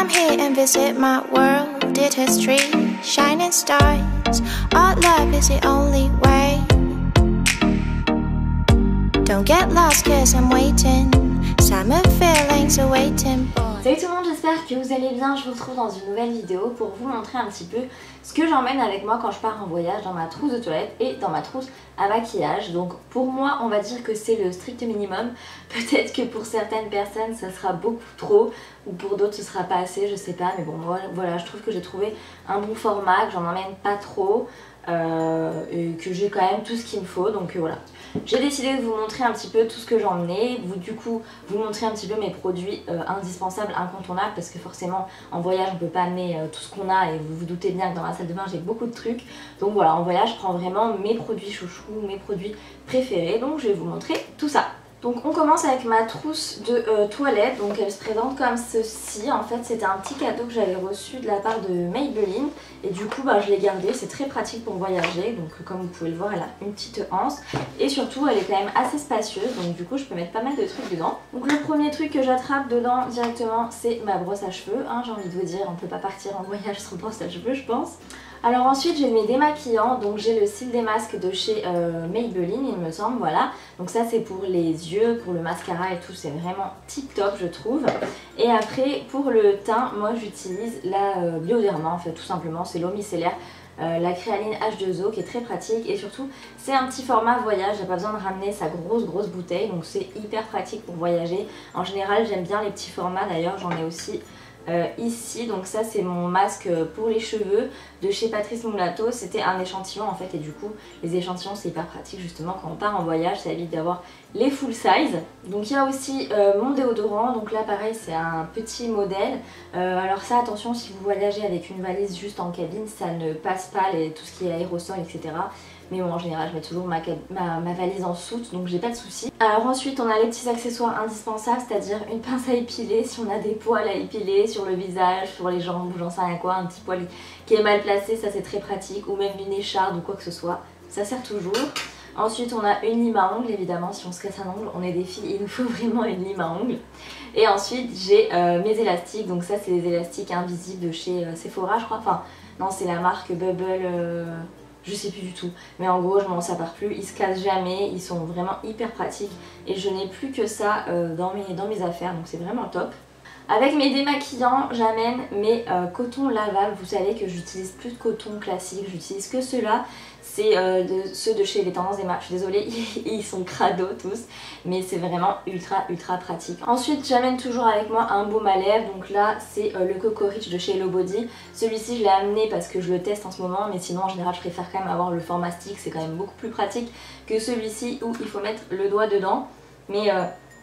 Come here and visit my world, it has trees, shining stars. Our love is the only way. Don't get lost cause I'm waiting. Summer feelings are waiting. Salut tout le monde, j'espère que vous allez bien. Je vous retrouve dans une nouvelle vidéo pour vous montrer un petit peu ce que j'emmène avec moi quand je pars en voyage dans ma trousse de toilette et dans ma trousse à maquillage. Donc pour moi on va dire que c'est le strict minimum. Peut-être que pour certaines personnes ça sera beaucoup trop ou pour d'autres ce sera pas assez, je sais pas. Mais bon voilà, je trouve que j'ai trouvé un bon format, que j'en emmène pas trop. Et que j'ai quand même tout ce qu'il me faut, donc voilà. J'ai décidé de vous montrer un petit peu tout ce que j'ai emmené, vous montrer un petit peu mes produits indispensables, incontournables, parce que forcément en voyage on peut pas amener tout ce qu'on a et vous vous doutez bien que dans la salle de bain j'ai beaucoup de trucs. Donc voilà, en voyage je prends vraiment mes produits chouchous, mes produits préférés, donc je vais vous montrer tout ça. Donc on commence avec ma trousse de toilette, donc elle se présente comme ceci. En fait c'était un petit cadeau que j'avais reçu de la part de Maybelline et du coup je l'ai gardé, c'est très pratique pour voyager. Donc comme vous pouvez le voir elle a une petite anse et surtout elle est quand même assez spacieuse, donc du coup je peux mettre pas mal de trucs dedans. Donc le premier truc que j'attrape dedans directement c'est ma brosse à cheveux, hein, j'ai envie de vous dire on peut pas partir en voyage sans brosse à cheveux je pense. Alors ensuite j'ai mes démaquillants, donc j'ai le cils des masques de chez Maybelline il me semble, voilà. Donc ça c'est pour les yeux, pour le mascara et tout, c'est vraiment tip top je trouve. Et après pour le teint, moi j'utilise la Bioderma en fait tout simplement, c'est l'eau micellaire. La créaline H2O qui est très pratique et surtout c'est un petit format voyage, j'ai pas besoin de ramener sa grosse bouteille, donc c'est hyper pratique pour voyager. En général j'aime bien les petits formats, d'ailleurs j'en ai aussi ici. Donc ça c'est mon masque pour les cheveux de chez Patrice Moulato, c'était un échantillon en fait et du coup les échantillons c'est hyper pratique justement quand on part en voyage, ça évite d'avoir les full size. Donc il y a aussi mon déodorant, donc là pareil c'est un petit modèle. Alors ça attention, si vous voyagez avec une valise juste en cabine ça ne passe pas tout ce qui est aérosol etc. Mais bon en général je mets toujours ma valise en soute, donc j'ai pas de soucis. Alors ensuite on a les petits accessoires indispensables, c'est-à-dire une pince à épiler si on a des poils à épiler sur le visage, sur les jambes ou j'en sais rien quoi, un petit poil qui est mal placé, ça c'est très pratique, ou même une écharde ou quoi que ce soit, ça sert toujours. Ensuite on a une lime à ongles, évidemment si on se casse un ongle, on est des filles, il nous faut vraiment une lime à ongles. Et ensuite j'ai mes élastiques, donc ça c'est des élastiques invisibles de chez Sephora je crois, enfin non c'est la marque Bubble, je sais plus du tout, mais en gros je m'en sépare plus, ils se cassent jamais, ils sont vraiment hyper pratiques et je n'ai plus que ça dans mes affaires, donc c'est vraiment top. Avec mes démaquillants, j'amène mes cotons lavables. Vous savez que j'utilise plus de coton classique, j'utilise que ceux-là. C'est ceux de chez les Tendances des Marques. Je suis désolée, ils sont crado tous, mais c'est vraiment ultra pratique. Ensuite, j'amène toujours avec moi un baume à lèvres. Donc là, c'est le Coco Rich de chez Hello Body. Celui-ci, je l'ai amené parce que je le teste en ce moment, mais sinon, en général, je préfère quand même avoir le format stick. C'est quand même beaucoup plus pratique que celui-ci où il faut mettre le doigt dedans. Mais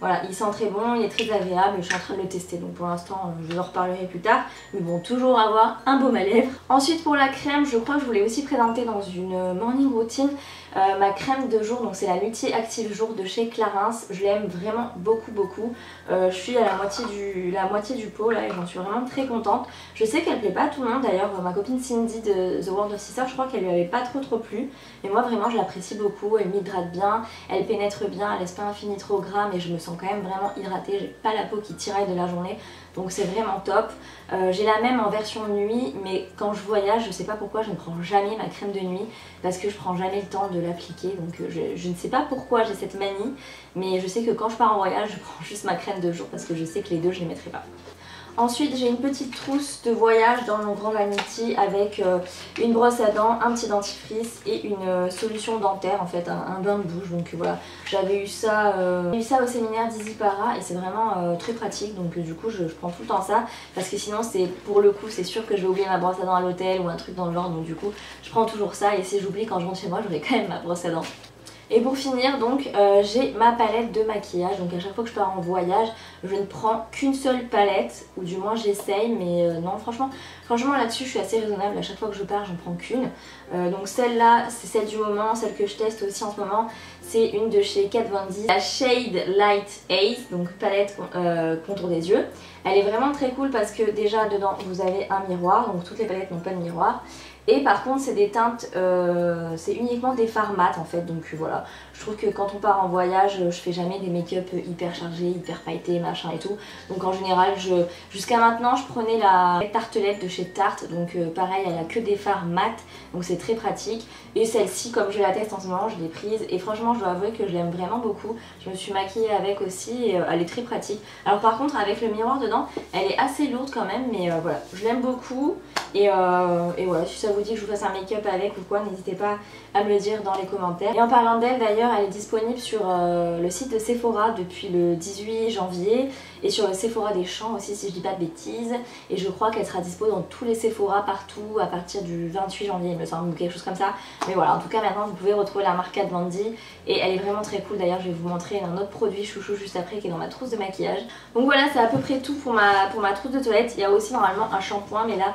voilà, il sent très bon, il est très agréable, je suis en train de le tester donc pour l'instant je vous en reparlerai plus tard. Mais bon, toujours avoir un baume à lèvres. Ensuite pour la crème, je crois que je vous l'ai aussi présentée dans une morning routine. Ma crème de jour, donc c'est la Multi Active Jour de chez Clarins. Je l'aime vraiment beaucoup. Je suis à la moitié du pot là et j'en suis vraiment très contente. Je sais qu'elle plaît pas à tout le monde, d'ailleurs ma copine Cindy de The World of Sisters, je crois qu'elle lui avait pas trop plu. Mais moi vraiment je l'apprécie beaucoup, elle m'hydrate bien, elle pénètre bien, elle laisse pas un fini trop gras mais je me sens quand même vraiment hydratée, j'ai pas la peau qui tiraille de la journée. Donc c'est vraiment top. J'ai la même en version nuit, mais quand je voyage, je sais pas pourquoi je ne prends jamais ma crème de nuit parce que je prends jamais le temps de l'appliquer. Donc je ne sais pas pourquoi j'ai cette manie, mais je sais que quand je pars en voyage, je prends juste ma crème de jour parce que je sais que les deux je les mettrai pas. Ensuite j'ai une petite trousse de voyage dans mon Grand Vanity avec une brosse à dents, un petit dentifrice et une solution dentaire en fait, un bain de bouche. Donc voilà, j'avais eu ça au séminaire d'Easy Para et c'est vraiment très pratique. Donc du coup je prends tout le temps ça parce que sinon c'est pour le coup c'est sûr que je vais oublier ma brosse à dents à l'hôtel ou un truc dans le genre. Donc du coup je prends toujours ça et si j'oublie quand je rentre chez moi j'aurai quand même ma brosse à dents. Et pour finir donc j'ai ma palette de maquillage, donc à chaque fois que je pars en voyage je ne prends qu'une seule palette, ou du moins j'essaye, mais non franchement là-dessus je suis assez raisonnable, à chaque fois que je pars j'en prends qu'une. Donc celle-là c'est celle du moment, celle que je teste aussi en ce moment c'est une de chez Kat Von D, la Shade Light Ace, donc palette contour des yeux. Elle est vraiment très cool parce que déjà dedans vous avez un miroir, donc toutes les palettes n'ont pas de miroir. Et par contre c'est des teintes, c'est uniquement des fards mat en fait, donc voilà. Je trouve que quand on part en voyage, je fais jamais des make-up hyper chargés, hyper pailletés, machin et tout. Donc en général, jusqu'à maintenant, je prenais la tartelette de chez Tarte, donc pareil, elle a que des fards mat, donc c'est très pratique. Et celle-ci, comme je la teste en ce moment, je l'ai prise et franchement, je dois avouer que je l'aime vraiment beaucoup. Je me suis maquillée avec aussi et elle est très pratique. Alors par contre, avec le miroir dedans, elle est assez lourde quand même, mais voilà, je l'aime beaucoup. Et voilà, si ça vous dit que je vous fasse un make-up avec ou quoi, n'hésitez pas à me le dire dans les commentaires. Et en parlant d'elle d'ailleurs, elle est disponible sur le site de Sephora depuis le 18 janvier et sur le Sephora des Champs aussi si je dis pas de bêtises. Et je crois qu'elle sera dispo dans tous les Sephora partout à partir du 28 janvier il me semble, ou quelque chose comme ça. Mais voilà, en tout cas maintenant vous pouvez retrouver la marque Kat Von D et elle est vraiment très cool. D'ailleurs je vais vous montrer un autre produit chouchou juste après qui est dans ma trousse de maquillage. Donc voilà, c'est à peu près tout pour ma trousse de toilette. Il y a aussi normalement un shampoing mais là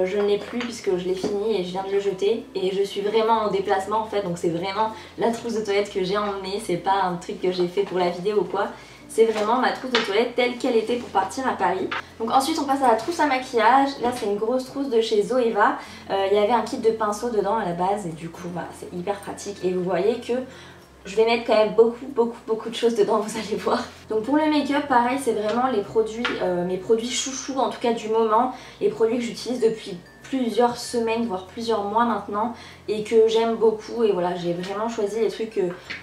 je ne l'ai plus puisque je l'ai fini et je viens de le jeter et je suis vraiment en déplacement en fait, donc c'est vraiment la trousse de toilette que j'ai emmenée, c'est pas un truc que j'ai fait pour la vidéo ou quoi, c'est vraiment ma trousse de toilette telle qu'elle était pour partir à Paris. Donc ensuite on passe à la trousse à maquillage. Là c'est une grosse trousse de chez Zoeva, il y avait un kit de pinceaux dedans à la base et du coup bah, c'est hyper pratique et vous voyez que je vais mettre quand même beaucoup de choses dedans, vous allez voir. Donc pour le make-up, pareil, c'est vraiment les produits, mes produits chouchous en tout cas du moment, les produits que j'utilise depuis plusieurs semaines voire plusieurs mois maintenant et que j'aime beaucoup. Et voilà, j'ai vraiment choisi les trucs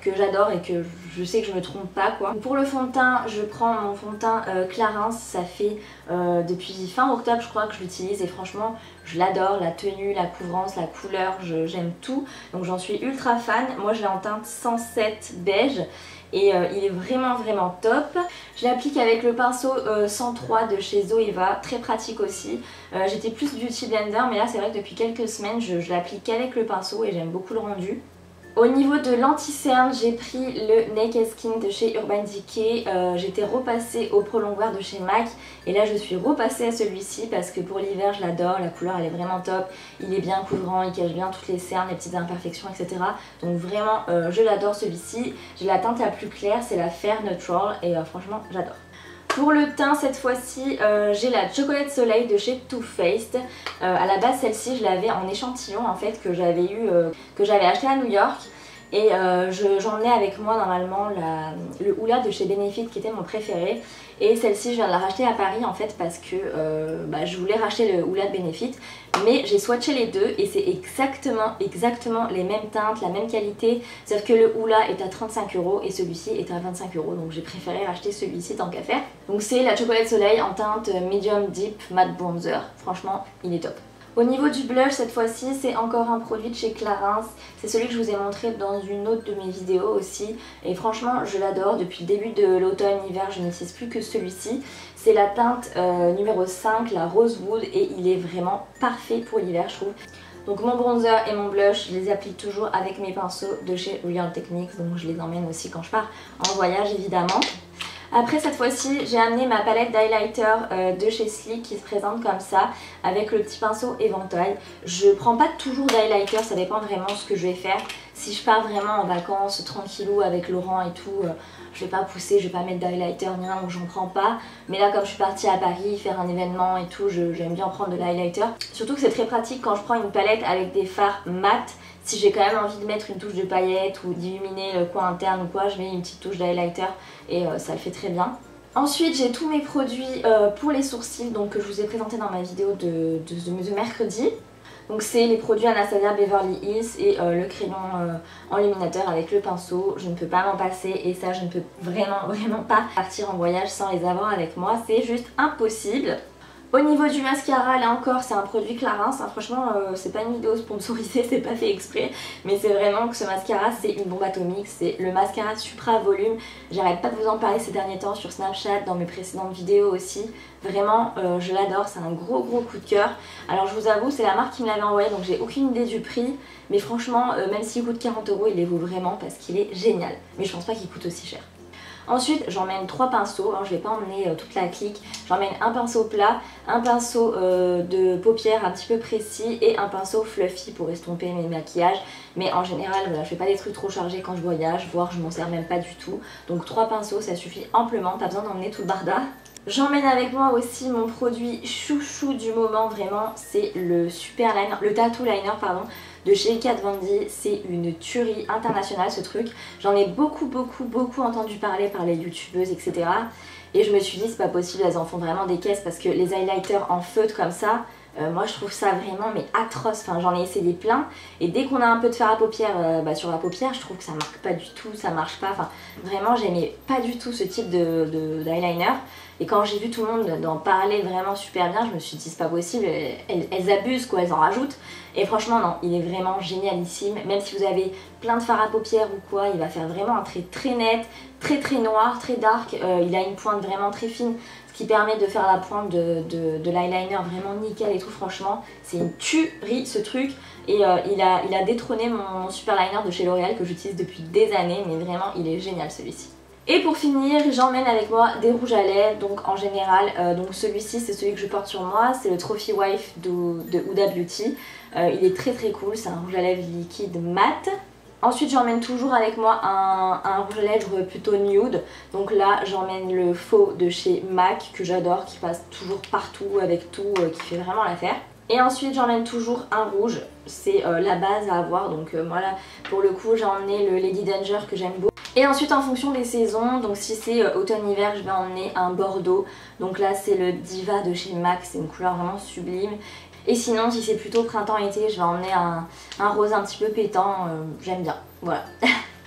que j'adore et que je sais que je me trompe pas quoi. Pour le fond de teint, je prends mon fond de teint Clarins, ça fait depuis fin octobre je crois que je l'utilise et franchement je l'adore, la tenue, la couvrance, la couleur, j'aime tout, donc j'en suis ultra fan. Moi je l'ai en teinte 107 beige et il est vraiment top. Je l'applique avec le pinceau 103 de chez Zoeva, très pratique aussi. J'étais plus Beauty Blender mais là c'est vrai que depuis quelques semaines je l'applique qu'avec le pinceau et j'aime beaucoup le rendu. Au niveau de l'anti-cerne, j'ai pris le Naked Skin de chez Urban Decay. J'étais repassée au prolongoir de chez MAC et là je suis repassée à celui-ci parce que pour l'hiver je l'adore, la couleur elle est vraiment top, il est bien couvrant, il cache bien toutes les cernes, les petites imperfections etc. Donc vraiment je l'adore celui-ci. J'ai la teinte la plus claire, c'est la Fair Neutral et franchement j'adore. Pour le teint cette fois-ci j'ai la Chocolate Soleil de chez Too Faced. À la base celle-ci je l'avais en échantillon en fait que j'avais acheté à New York. Et j'emmenais avec moi normalement le Hoola de chez Benefit qui était mon préféré. Et celle-ci je viens de la racheter à Paris en fait parce que je voulais racheter le Hoola de Benefit. Mais j'ai swatché les deux et c'est exactement les mêmes teintes, la même qualité. Sauf que le Hoola est à 35 € et celui-ci est à 25 €. Donc j'ai préféré racheter celui-ci tant qu'à faire. Donc c'est la Chocolate Soleil en teinte Medium Deep Matte Bronzer. Franchement il est top. Au niveau du blush cette fois-ci c'est encore un produit de chez Clarins, c'est celui que je vous ai montré dans une autre de mes vidéos aussi et franchement je l'adore. Depuis le début de l'automne-hiver je n'utilise plus que celui-ci. C'est la teinte numéro 5, la Rosewood et il est vraiment parfait pour l'hiver je trouve. Donc mon bronzer et mon blush je les applique toujours avec mes pinceaux de chez Real Techniques, donc je les emmène aussi quand je pars en voyage évidemment. Après cette fois-ci j'ai amené ma palette d'highlighter de chez Sleek qui se présente comme ça avec le petit pinceau éventail. Je prends pas toujours d'highlighter, ça dépend vraiment ce que je vais faire. Si je pars vraiment en vacances tranquillou avec Laurent et tout, je vais pas pousser, je vais pas mettre d'highlighter ni rien donc j'en prends pas. Mais là comme je suis partie à Paris faire un événement et tout, j'aime bien prendre de l'highlighter. Surtout que c'est très pratique quand je prends une palette avec des fards mat. Si j'ai quand même envie de mettre une touche de paillettes ou d'illuminer le coin interne ou quoi, je mets une petite touche d'highlighter et ça le fait très bien. Ensuite j'ai tous mes produits pour les sourcils donc, que je vous ai présenté dans ma vidéo de mercredi. Donc c'est les produits Anastasia Beverly Hills et le crayon enluminateur avec le pinceau. Je ne peux pas m'en passer et ça je ne peux vraiment pas partir en voyage sans les avoir avec moi. C'est juste impossible. Au niveau du mascara, là encore c'est un produit Clarins, hein. Franchement c'est pas une vidéo sponsorisée, c'est pas fait exprès, mais c'est vraiment que ce mascara c'est une bombe atomique, c'est le mascara Supra Volume. J'arrête pas de vous en parler ces derniers temps sur Snapchat, dans mes précédentes vidéos aussi. Vraiment je l'adore, c'est un gros coup de cœur. Alors je vous avoue c'est la marque qui me l'avait envoyé donc j'ai aucune idée du prix, mais franchement même s'il coûte 40 €, il les vaut vraiment parce qu'il est génial. Mais je pense pas qu'il coûte aussi cher. Ensuite j'emmène 3 pinceaux, je vais pas emmener toute la clique. J'emmène un pinceau plat, un pinceau de paupières un petit peu précis et un pinceau fluffy pour estomper mes maquillages. Mais en général voilà, je fais pas des trucs trop chargés quand je voyage, voire je m'en sers même pas du tout. Donc 3 pinceaux ça suffit amplement, pas besoin d'emmener tout le barda. J'emmène avec moi aussi mon produit chouchou du moment, vraiment, c'est le super liner, le tattoo liner pardon, de chez Kat Von D. C'est une tuerie internationale ce truc. J'en ai beaucoup entendu parler par les youtubeuses etc. Et je me suis dit c'est pas possible, elles en font vraiment des caisses parce que les highlighters en feutre comme ça, moi je trouve ça vraiment mais atroce, enfin j'en ai essayé plein et dès qu'on a un peu de fard à paupières sur la paupière je trouve que ça marque pas du tout, ça marche pas, enfin vraiment j'aimais pas du tout ce type d'eyeliner et quand j'ai vu tout le monde en parler vraiment super bien je me suis dit c'est pas possible, elles abusent quoi, elles en rajoutent et franchement non, il est vraiment génialissime, même si vous avez plein de fard à paupières ou quoi, il va faire vraiment un trait très net, très noir, très dark, il a une pointe vraiment très fine ce qui permet de faire la pointe de l'eyeliner vraiment nickel et tout, franchement c'est une tuerie ce truc et il a détrôné mon super liner de chez L'Oréal que j'utilise depuis des années mais vraiment il est génial celui-ci. Et pour finir j'emmène avec moi des rouges à lèvres, donc en général donc celui-ci c'est celui que je porte sur moi, c'est le Trophy Wife de Huda Beauty, il est très cool, c'est un rouge à lèvres liquide mat. Ensuite j'emmène toujours avec moi un rouge à lèvres plutôt nude, donc là j'emmène le faux de chez MAC que j'adore, qui passe toujours partout avec tout, qui fait vraiment l'affaire. Et ensuite j'emmène toujours un rouge, c'est la base à avoir, donc moi là pour le coup j'ai emmené le Lady Danger que j'aime beaucoup. Et ensuite en fonction des saisons, donc si c'est automne-hiver je vais emmener un bordeaux, donc là c'est le Diva de chez MAC, c'est une couleur vraiment sublime. Et sinon si c'est plutôt printemps-été je vais emmener un rose un petit peu pétant, j'aime bien, voilà.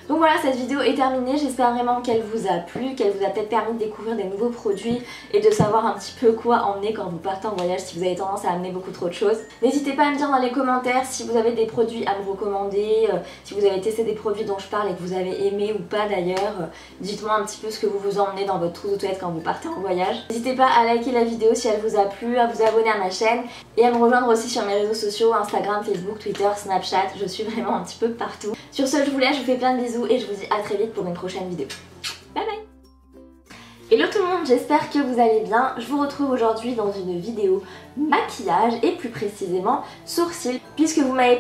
Donc voilà, cette vidéo est terminée, j'espère vraiment qu'elle vous a plu, qu'elle vous a peut-être permis de découvrir des nouveaux produits et de savoir un petit peu quoi emmener quand vous partez en voyage si vous avez tendance à amener beaucoup trop de choses. N'hésitez pas à me dire dans les commentaires si vous avez des produits à me recommander, si vous avez testé des produits dont je parle et que vous avez aimé ou pas d'ailleurs. Dites-moi un petit peu ce que vous emmenez dans votre trousse de toilette quand vous partez en voyage. N'hésitez pas à liker la vidéo si elle vous a plu, à vous abonner à ma chaîne et à me rejoindre aussi sur mes réseaux sociaux, Instagram, Facebook, Twitter, Snapchat, je suis vraiment un petit peu partout. Sur ce je vous laisse, je vous fais plein de bisous et je vous dis à très vite pour une prochaine vidéo. Bye bye. Hello tout le monde, j'espère que vous allez bien. Je vous retrouve aujourd'hui dans une vidéo maquillage et plus précisément sourcils, puisque vous m'avez